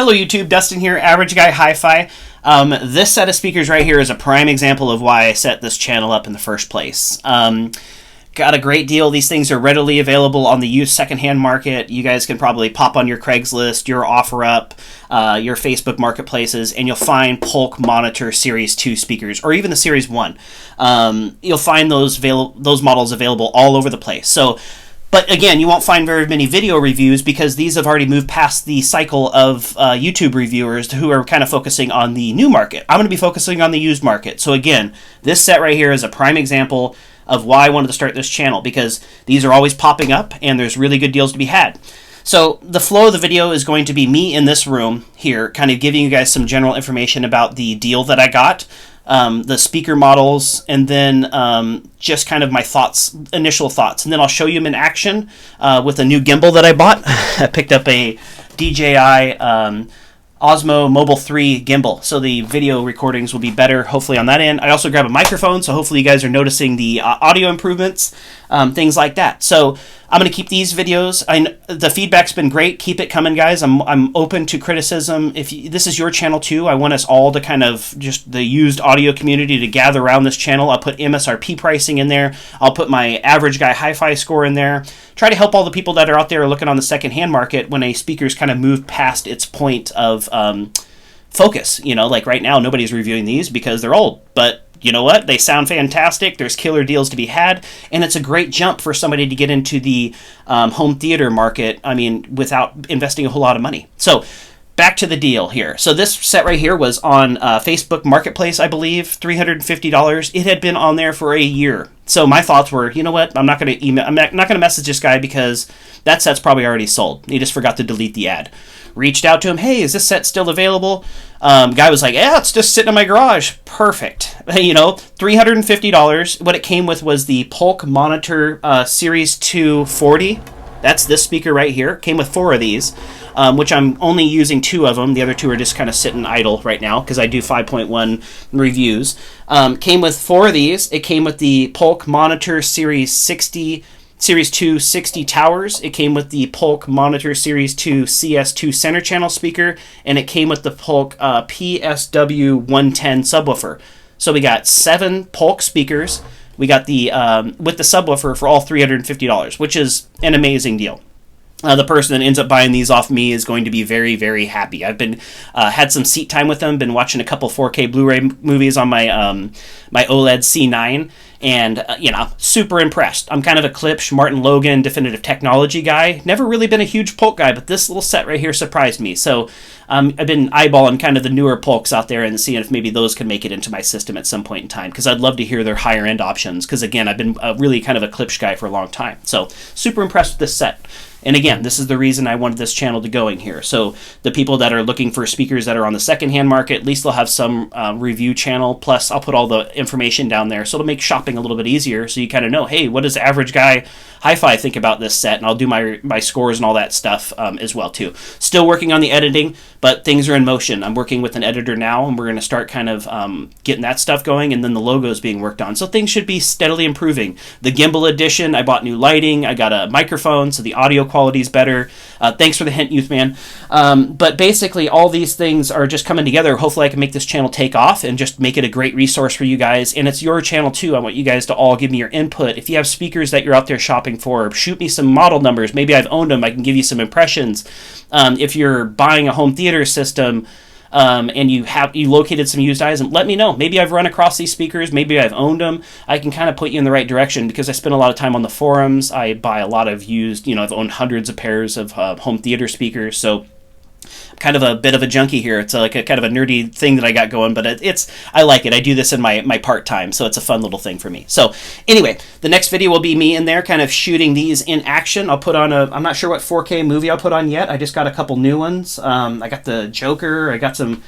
Hello YouTube, Dustin here, Average Guy Hi-Fi. This set of speakers right here is a prime example of why I set this channel up in the first place. Got a great deal. These things are readily available on the used secondhand market. You guys can probably pop on your Craigslist, your OfferUp, your Facebook marketplaces, and you'll find Polk Monitor Series 2 speakers, or even the Series 1. You'll find those models available all over the place. But again, you won't find very many video reviews because these have already moved past the cycle of YouTube reviewers who are kind of focusing on the new market. I'm going to be focusing on the used market. So again, this set right here is a prime example of why I wanted to start this channel, because these are always popping up and there's really good deals to be had. So the flow of the video is going to be me in this room here, kind of giving you guys some general information about the deal that I got, the speaker models, and then just kind of my thoughts, initial thoughts. And then I'll show you them in action with a new gimbal that I bought. I picked up a DJI Osmo Mobile 3 gimbal, so the video recordings will be better, hopefully, on that end. I also grabbed a microphone, so hopefully you guys are noticing the audio improvements, things like that. So I'm going to keep these videos. The feedback's been great. Keep it coming, guys. I'm open to criticism. If this is your channel too, I want us all to kind of just the used audio community to gather around this channel. I'll put MSRP pricing in there. I'll put my Average Guy Hi-Fi score in there. Try to help all the people that are out there looking on the secondhand market when a speaker's kind of moved past its point of focus. You know, like right now, nobody's reviewing these because they're old, but you know what? They sound fantastic. There's killer deals to be had, and it's a great jump for somebody to get into the home theater market, I mean, without investing a whole lot of money. So back to the deal here. So this set right here was on Facebook Marketplace, I believe, $350. It had been on there for a year. So my thoughts were, you know what? I'm not going to email. I'm not going to message this guy because that set's probably already sold. He just forgot to delete the ad. Reached out to him. Hey, is this set still available? Guy was like, yeah, it's just sitting in my garage. Perfect. You know, $350. What it came with was the Polk Monitor Series 2 40. That's this speaker right here. Came with 4 of these, which I'm only using 2 of them. The other 2 are just kind of sitting idle right now because I do 5.1 reviews. Came with 4 of these. It came with the Polk Monitor Series 2 60 towers. It came with the Polk Monitor Series 2 CS2 center channel speaker, and it came with the Polk PSW110 subwoofer. So we got 7 Polk speakers. We got the with the subwoofer for all $350, which is an amazing deal. The person that ends up buying these off me is going to be very, very happy. I've been had some seat time with them. Been watching a couple 4K Blu-ray movies on my my OLED C9, and you know, super impressed. I'm kind of a Klipsch, Martin Logan, definitive technology guy. Never really been a huge Polk guy, but this little set right here surprised me. So I've been eyeballing kind of the newer Polks out there and seeing if maybe those can make it into my system at some point in time, because I'd love to hear their higher end options. Because again, I've been really kind of a Klipsch guy for a long time. So super impressed with this set. And again, this is the reason I wanted this channel to going here. So the people that are looking for speakers that are on the secondhand market, at least they'll have some review channel. Plus, I'll put all the information down there, so it'll make shopping a little bit easier. So you kind of know, hey, what does Average Guy Hi-Fi think about this set? And I'll do my scores and all that stuff as well too. Still working on the editing, but things are in motion. I'm working with an editor now, and we're going to start kind of getting that stuff going, and then the logo's being worked on. So things should be steadily improving. The gimbal edition, I bought new lighting. I got a microphone, so the audio quality is better. Thanks for the hint, Youth Man. But basically, all these things are just coming together. Hopefully, I can make this channel take off and just make it a great resource for you guys. And it's your channel too. I want you guys to all give me your input. If you have speakers that you're out there shopping for, shoot me some model numbers. Maybe I've owned them. I can give you some impressions. If you're buying a home theater system and you located some used items, let me know. Maybe I've run across these speakers. Maybe I've owned them. I can kind of put you in the right direction because I spend a lot of time on the forums. I buy a lot of used, I've owned hundreds of pairs of home theater speakers. So I'm kind of a bit of a junkie here. It's like a kind of a nerdy thing that I got going, but I like it. I do this in my part-time, so it's a fun little thing for me. So anyway, the next video will be me in there kind of shooting these in action. I'll put on I'm not sure what 4K movie I'll put on yet. I just got a couple new ones. I got the Joker. I got some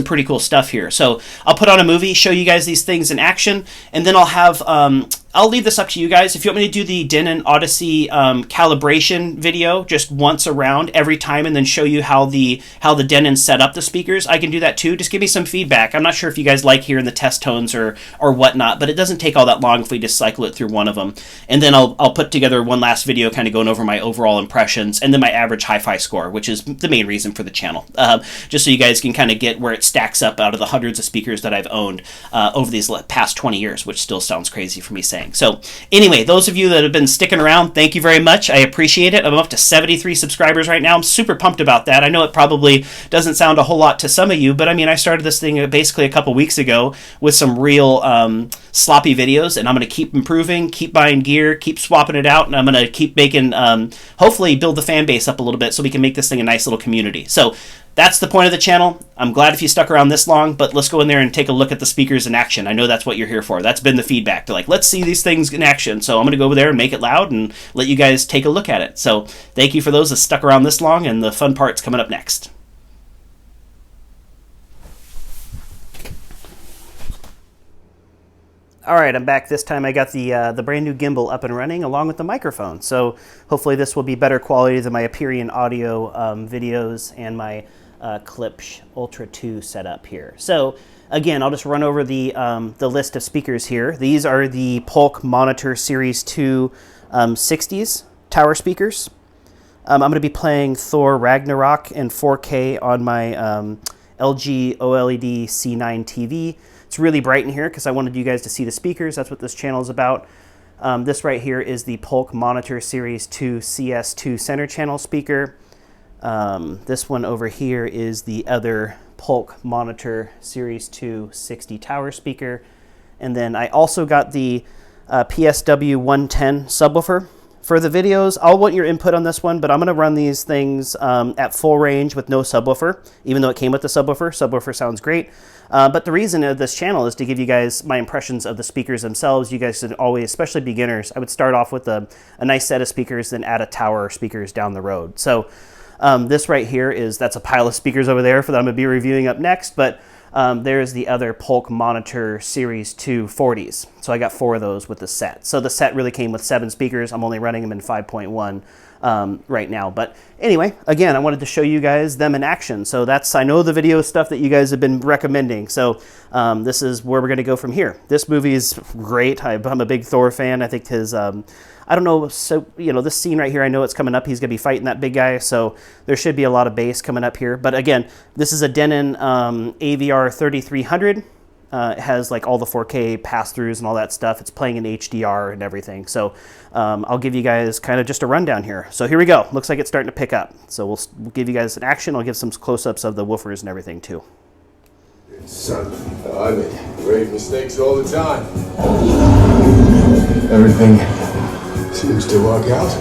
pretty cool stuff here. So I'll put on a movie, show you guys these things in action, and then I'll have I'll leave this up to you guys. If you want me to do the Denon Odyssey calibration video just once around every time and then show you how the Denon set up the speakers, I can do that too. Just give me some feedback. I'm not sure if you guys like hearing the test tones or whatnot, but it doesn't take all that long if we just cycle it through one of them. And then I'll put together one last video kind of going over my overall impressions and then my average HiFi score, which is the main reason for the channel. Just so you guys can kind of get where it stacks up out of the hundreds of speakers that I've owned over these past 20 years, which still sounds crazy for me saying. So anyway, those of you that have been sticking around, thank you very much. I appreciate it. I'm up to 73 subscribers right now. I'm super pumped about that. I know it probably doesn't sound a whole lot to some of you, but I mean, I started this thing basically a couple weeks ago with some real sloppy videos, and I'm going to keep improving, keep buying gear, keep swapping it out, and I'm going to keep making, hopefully build the fan base up a little bit so we can make this thing a nice little community. So that's the point of the channel. I'm glad if you stuck around this long, but let's go in there and take a look at the speakers in action. I know that's what you're here for. That's been the feedback. They're like, let's see these things in action. So I'm going to go over there and make it loud and let you guys take a look at it. So thank you for those that stuck around this long, and the fun part's coming up next. All right, I'm back. This time I got the brand new gimbal up and running along with the microphone. So hopefully this will be better quality than my Aperion audio videos and my Klipsch Ultra 2 setup here. So again, I'll just run over the list of speakers here. These are the Polk Monitor Series 2 60s tower speakers. I'm going to be playing Thor Ragnarok in 4K on my LG OLED C9 TV. It's really bright in here because I wanted you guys to see the speakers. That's what this channel is about. This right here is the Polk Monitor Series 2 CS2 center channel speaker. This one over here is the other Polk Monitor Series 2 60 tower speaker. And then I also got the PSW110 subwoofer. For the videos, I'll want your input on this one, but I'm going to run these things at full range with no subwoofer, even though it came with the subwoofer. Subwoofer sounds great. But the reason of this channel is to give you guys my impressions of the speakers themselves. You guys should always, especially beginners, I would start off with a nice set of speakers, then add a tower of speakers down the road. So this right here that's a pile of speakers over there that I'm going to be reviewing up next, but there's the other Polk Monitor Series 2 40s. So I got 4 of those with the set. So the set really came with 7 speakers. I'm only running them in 5.1 right now. But anyway, again, I wanted to show you guys them in action. So I know the video stuff that you guys have been recommending. So this is where we're going to go from here. This movie is great. I'm a big Thor fan. I think his... I don't know, so, you know, this scene right here, I know it's coming up. He's going to be fighting that big guy, so there should be a lot of bass coming up here. But again, this is a Denon AVR 3300. It has like all the 4K pass-throughs and all that stuff. It's playing in HDR and everything. So I'll give you guys kind of just a rundown here. So here we go. Looks like it's starting to pick up. So we'll give you guys an action. I'll give some close-ups of the woofers and everything too. Son, I make great mistakes all the time. Everything seems to work out.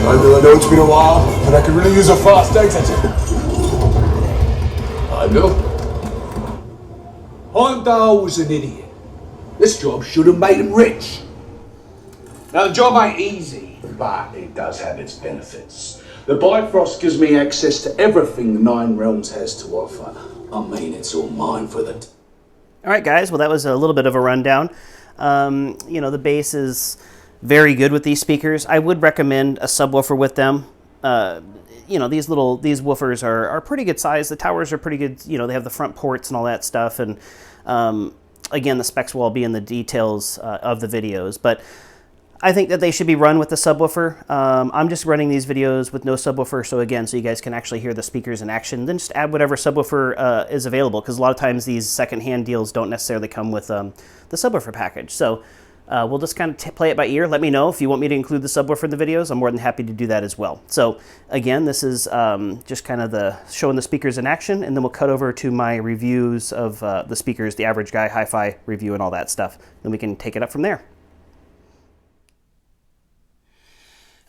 I know it's been a while, but I could really use a fast exit. I know. Heimdall was an idiot. This job should have made him rich. Now, the job ain't easy, but it does have its benefits. The Bifrost gives me access to everything the Nine Realms has to offer. I mean, it's all mine for the... All right, guys. Well, that was a little bit of a rundown. You know, the bass is very good with these speakers. I would recommend a subwoofer with them. You know, these woofers are pretty good size. The towers are pretty good. You know, they have the front ports and all that stuff. And again, the specs will all be in the details of the videos. But I think that they should be run with the subwoofer. I'm just running these videos with no subwoofer, so you guys can actually hear the speakers in action. Then just add whatever subwoofer is available, because a lot of times these secondhand deals don't necessarily come with the subwoofer package. So we'll just kind of play it by ear. Let me know if you want me to include the subwoofer in the videos. I'm more than happy to do that as well. So again, this is just kind of showing the speakers in action, and then we'll cut over to my reviews of the speakers, the average guy HiFi review and all that stuff. Then we can take it up from there.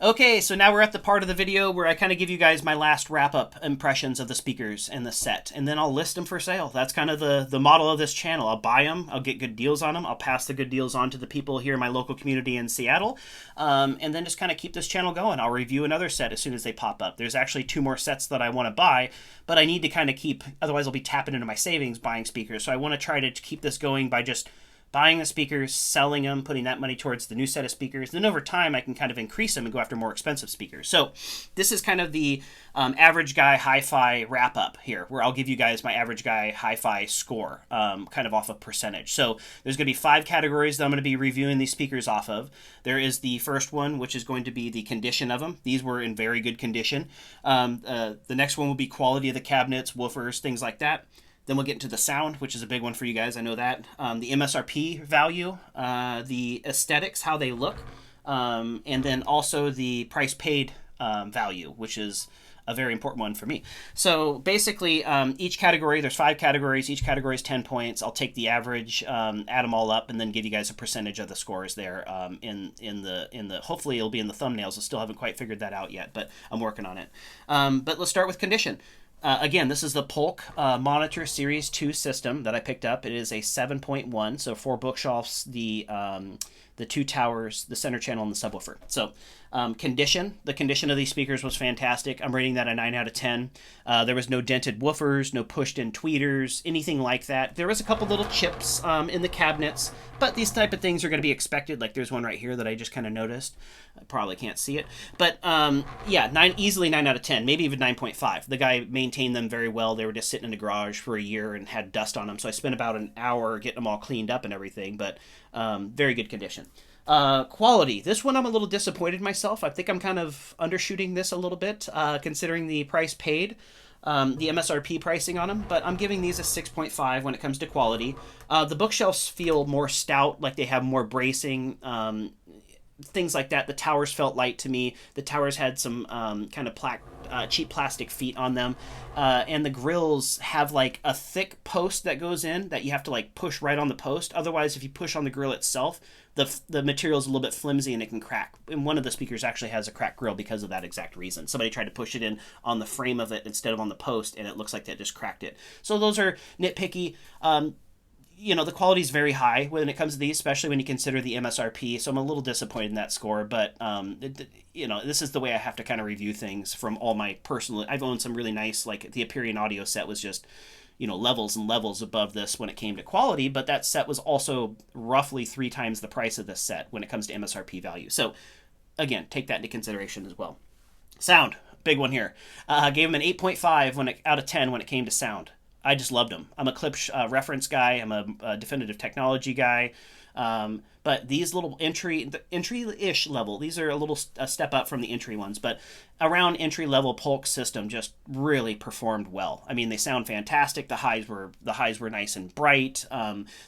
Okay, so now we're at the part of the video where I kind of give you guys my last wrap-up impressions of the speakers and the set, and then I'll list them for sale. That's kind of the model of this channel. I'll buy them, I'll get good deals on them, I'll pass the good deals on to the people here in my local community in Seattle, and then just kind of keep this channel going. I'll review another set as soon as they pop up. There's actually 2 more sets that I want to buy, but I need to kind of keep, otherwise I'll be tapping into my savings buying speakers, so I want to try to keep this going by just buying the speakers, selling them, putting that money towards the new set of speakers. Then over time, I can kind of increase them and go after more expensive speakers. So this is kind of the average guy HiFi wrap up here, where I'll give you guys my average guy HiFi score, kind of off of percentage. So there's going to be 5 categories that I'm going to be reviewing these speakers off of. There is the first one, which is going to be the condition of them. These were in very good condition. The next one will be quality of the cabinets, woofers, things like that. Then we'll get into the sound, which is a big one for you guys. I know that. The MSRP value, the aesthetics, how they look, and then also the price paid value, which is a very important one for me. So basically, each category, there's 5 categories. Each category is 10 points. I'll take the average, add them all up, and then give you guys a percentage of the scores there. In the hopefully it'll be in the thumbnails. I still haven't quite figured that out yet, but I'm working on it. But let's start with condition. Again, this is the Polk Monitor Series 2 system that I picked up. It is a 7.1, so 4 bookshelves, the 2 towers, the center channel, and the subwoofer. So condition, the condition of these speakers was fantastic. I'm rating that a 9 out of 10. There was no dented woofers, no pushed-in tweeters, anything like that. There was a couple little chips in the cabinets, but these type of things are going to be expected. Like there's one right here that I just kind of noticed. I probably can't see it. But yeah, easily 9 out of 10, maybe even 9.5. The guy maintained them very well. They were just sitting in the garage for a year and had dust on them. So I spent about an hour getting them all cleaned up and everything, but very good condition. Quality. This one I'm a little disappointed myself. I think I'm kind of undershooting this a little bit, considering the price paid, the MSRP pricing on them, but I'm giving these a 6.5 when it comes to quality. The bookshelves feel more stout, like they have more bracing, things like that. The towers felt light to me. The towers had some kind of cheap plastic feet on them, and the grills have like a thick post that goes in that you have to like push right on the post. Otherwise, if you push on the grill itself, the material is a little bit flimsy and it can crack. And one of the speakers actually has a cracked grill because of that exact reason. Somebody tried to push it in on the frame of it instead of on the post, and it looks like that just cracked it. So those are nitpicky. You know, the quality is very high when it comes to these, especially when you consider the MSRP. So I'm a little disappointed in that score, but you know, this is the way I have to kind of review things from all my personal. I've owned some really nice, like the Aperion audio set was just, you know, levels and levels above this when it came to quality, but that set was also roughly 3 times the price of this set when it comes to MSRP value. So again, take that into consideration as well. Sound, big one here. Gave him an 8.5 out of 10 when it came to sound. I just loved them. I'm a clip reference guy. I'm a definitive technology guy. But these little entry-ish level, these are a step up from the entry ones, but around entry-level Polk system just really performed well. I mean, they sound fantastic. The highs were nice and bright.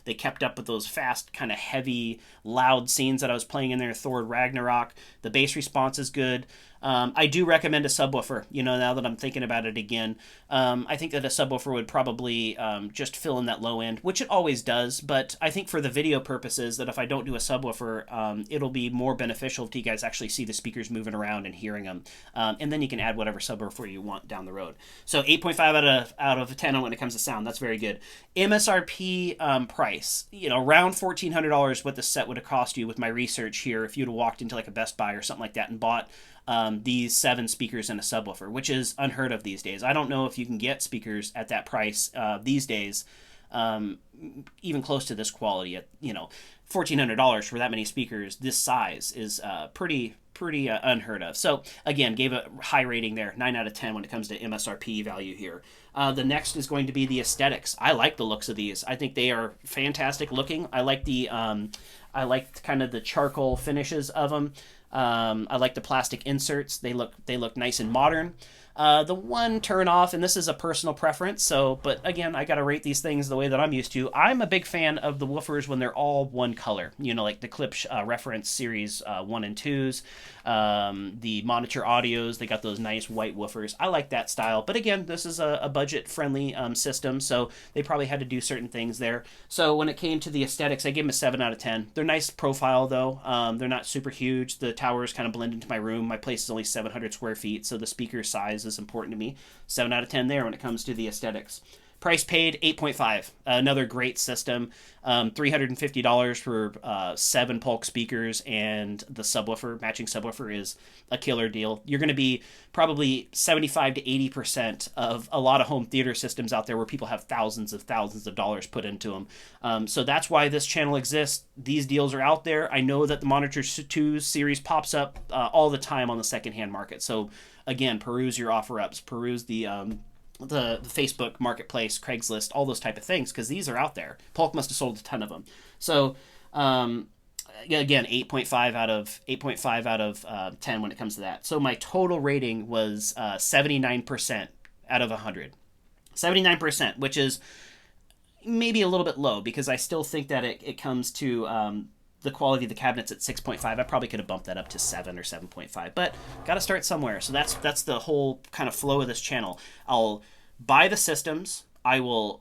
They kept up with those fast, kind of heavy, loud scenes that I was playing in there. Thor Ragnarok. The bass response is good. I do recommend a subwoofer, you know, now that I'm thinking about it again. I think that a subwoofer would probably just fill in that low end, which it always does, but I think for the video purposes, that if I don't do a subwoofer, it'll be more beneficial if you guys actually see the speakers moving around and hearing them. And then you can add whatever subwoofer you want down the road. So 8.5 out of 10 when it comes to sound. That's very good. MSRP price, you know, around $1,400 what the set would have cost you with my research here if you'd have walked into like a Best Buy or something like that and bought these 7 speakers and a subwoofer, which is unheard of these days. I don't know if you can get speakers at that price these days. even close to this quality at, you know, $1,400 for that many speakers this size is pretty unheard of. So again, gave a high rating there, 9 out of 10 when it comes to MSRP value here. The next is going to be the aesthetics. I like the looks of these. I think they are fantastic looking. I like the I like kind of the charcoal finishes of them. I like the plastic inserts. They look nice and modern. The one turn off, and this is a personal preference, so, but again, I gotta rate these things the way that I'm used to. I'm a big fan of the woofers when they're all one color, you know, like the Klipsch reference series 1 and 2s, the Monitor Audios, they got those nice white woofers. I like that style, but again, this is a budget-friendly system, so they probably had to do certain things there. So when it came to the aesthetics, I gave them a 7 out of 10. They're nice profile, though. They're not super huge. The towers kind of blend into my room. My place is only 700 square feet, so the speaker size is important to me. 7 out of 10 there when it comes to the aesthetics. Price paid, 8.5. Another great system. $350 for 7 Polk speakers, and the subwoofer, matching subwoofer, is a killer deal. You're going to be probably 75 to 80% of a lot of home theater systems out there where people have thousands of dollars put into them. So that's why this channel exists. These deals are out there. I know that the Monitor 2 series pops up all the time on the secondhand market. So again, peruse your OfferUps, peruse the Facebook Marketplace, Craigslist, all those type of things, because these are out there. Polk must have sold a ton of them. So again, 8.5 out of 10 when it comes to that. So my total rating was 79% out of 100. 79%, which is maybe a little bit low, because I still think that it comes to the quality of the cabinets at 6.5. I probably could have bumped that up to 7 or 7.5, but got to start somewhere. So that's the whole kind of flow of this channel. I'll buy the systems. I will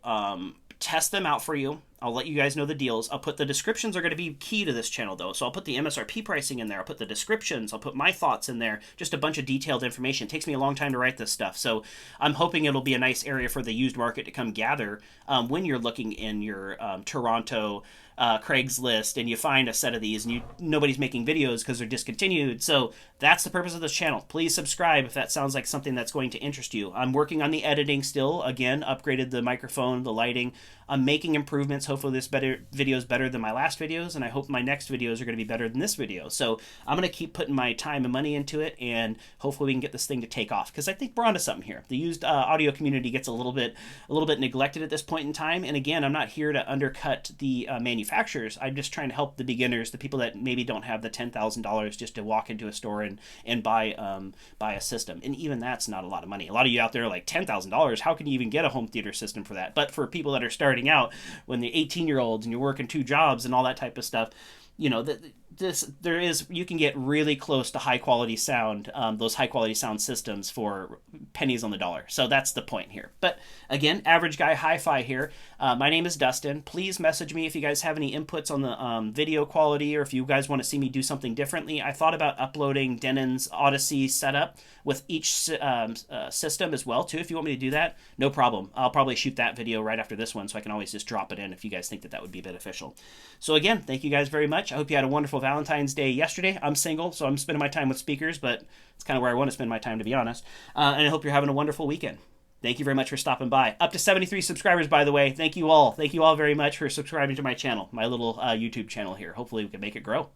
test them out for you. I'll let you guys know the deals. I'll put the descriptions are going to be key to this channel, though. So I'll put the MSRP pricing in there. I'll put the descriptions. I'll put my thoughts in there. Just a bunch of detailed information. It takes me a long time to write this stuff. So I'm hoping it'll be a nice area for the used market to come gather when you're looking in your Toronto Craigslist and you find a set of these and nobody's making videos because they're discontinued. So that's the purpose of this channel. Please subscribe if that sounds like something that's going to interest you. I'm working on the editing still. Again, upgraded the microphone, the lighting. I'm making improvements. Hopefully this video is better than my last videos, and I hope my next videos are going to be better than this video. So I'm going to keep putting my time and money into it, and hopefully we can get this thing to take off, because I think we're onto something here. The used audio community gets a little bit neglected at this point in time, and again, I'm not here to undercut the manufacturers. I'm just trying to help the beginners, the people that maybe don't have the $10,000 just to walk into a store and buy a system. And even that's not a lot of money. A lot of you out there are like, $10,000, how can you even get a home theater system for that? But for people that are starting out, when they're 18-year-olds and you're working 2 jobs and all that type of stuff, you know, you can get really close to high quality sound, those high quality sound systems for pennies on the dollar. So that's the point here. But again, average guy HiFi here. My name is Dustin. Please message me if you guys have any inputs on the video quality, or if you guys want to see me do something differently. I thought about uploading Denon's Odyssey setup with each system as well too. If you want me to do that, no problem. I'll probably shoot that video right after this one, so I can always just drop it in if you guys think that would be beneficial. So again, thank you guys very much. I hope you had a wonderful Valentine's Day yesterday. I'm single, so I'm spending my time with speakers, but it's kind of where I want to spend my time, to be honest. And I hope you're having a wonderful weekend. Thank you very much for stopping by. Up to 73 subscribers, by the way. Thank you all. Thank you all very much for subscribing to my channel, my little YouTube channel here. Hopefully we can make it grow.